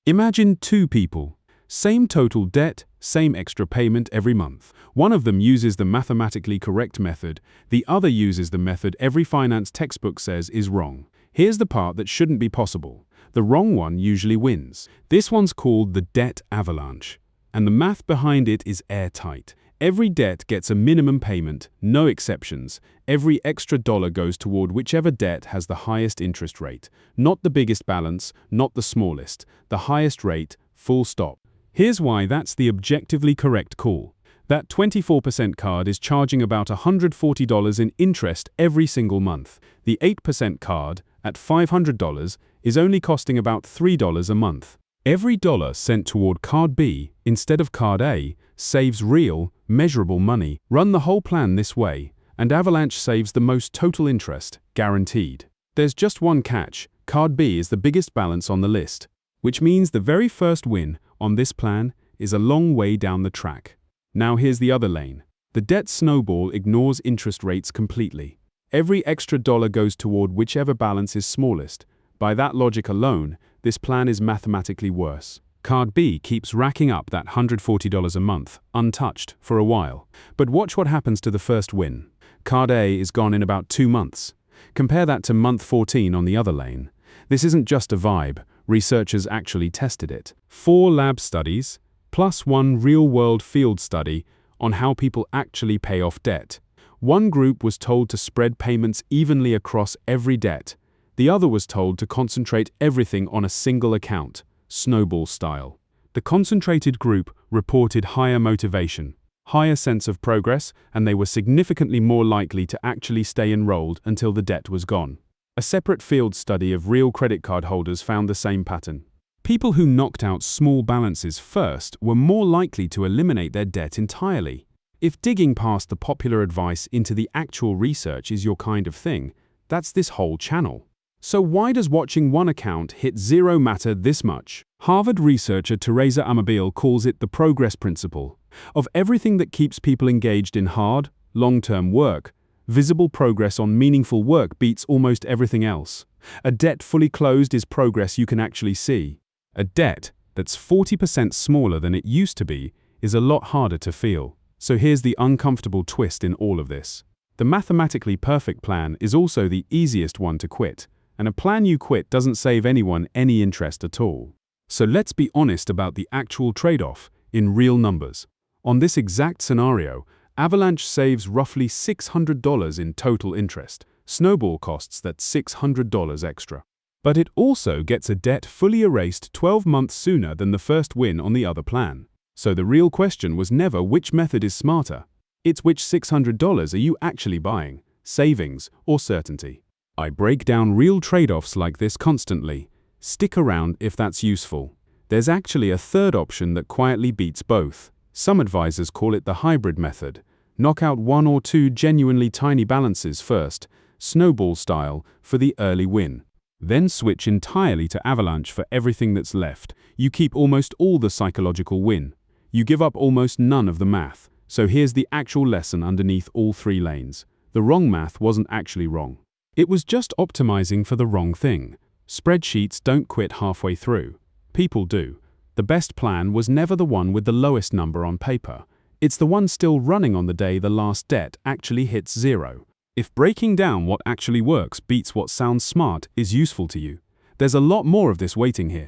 Imagine two people. Same total debt, same extra payment every month. One of them uses the mathematically correct method, the other uses the method every finance textbook says is wrong. Here's the part that shouldn't be possible. The wrong one usually wins. This one's called the debt avalanche, and the math behind it is airtight. Every debt gets a minimum payment, no exceptions. Every extra dollar goes toward whichever debt has the highest interest rate. Not the biggest balance, not the smallest. The highest rate, full stop. Here's why that's the objectively correct call. That 24% card is charging about $140 in interest every single month. The 8% card, at $500, is only costing about $3 a month. Every dollar sent toward card B instead of card A saves real, measurable money. Run the whole plan this way, and Avalanche saves the most total interest, guaranteed. There's just one catch. Card B is the biggest balance on the list, which means the very first win on this plan is a long way down the track. Now here's the other lane. The debt snowball ignores interest rates completely. Every extra dollar goes toward whichever balance is smallest. By that logic alone, this plan is mathematically worse. Card B keeps racking up that $140 a month, untouched, for a while. But watch what happens to the first win. Card A is gone in about 2 months. Compare that to month 14 on the other lane. This isn't just a vibe. Researchers actually tested it. 4 lab studies, plus 1 real-world field study on how people actually pay off debt. One group was told to spread payments evenly across every debt. The other was told to concentrate everything on a single account, Snowball style. The concentrated group reported higher motivation, higher sense of progress, and they were significantly more likely to actually stay enrolled until the debt was gone. A separate field study of real credit card holders found the same pattern. People who knocked out small balances first were more likely to eliminate their debt entirely. If digging past the popular advice into the actual research is your kind of thing, that's this whole channel. So why does watching one account hit zero matter this much? Harvard researcher Teresa Amabile calls it the progress principle. Of everything that keeps people engaged in hard, long-term work, visible progress on meaningful work beats almost everything else. A debt fully closed is progress you can actually see. A debt that's 40% smaller than it used to be is a lot harder to feel. So here's the uncomfortable twist in all of this. The mathematically perfect plan is also the easiest one to quit. And a plan you quit doesn't save anyone any interest at all. So let's be honest about the actual trade-off in real numbers. On this exact scenario, Avalanche saves roughly $600 in total interest. Snowball costs that $600 extra. But it also gets a debt fully erased 12 months sooner than the first win on the other plan. So the real question was never which method is smarter. It's which $600 are you actually buying, savings or certainty. I break down real trade-offs like this constantly. Stick around if that's useful. There's actually a third option that quietly beats both. Some advisors call it the hybrid method. Knock out 1 or 2 genuinely tiny balances first, Snowball style, for the early win. Then switch entirely to Avalanche for everything that's left. You keep almost all the psychological win. You give up almost none of the math. So here's the actual lesson underneath all 3 lanes. The wrong math wasn't actually wrong. It was just optimizing for the wrong thing. Spreadsheets don't quit halfway through. People do. The best plan was never the one with the lowest number on paper. It's the one still running on the day the last debt actually hits 0. If breaking down what actually works beats what sounds smart is useful to you, there's a lot more of this waiting here.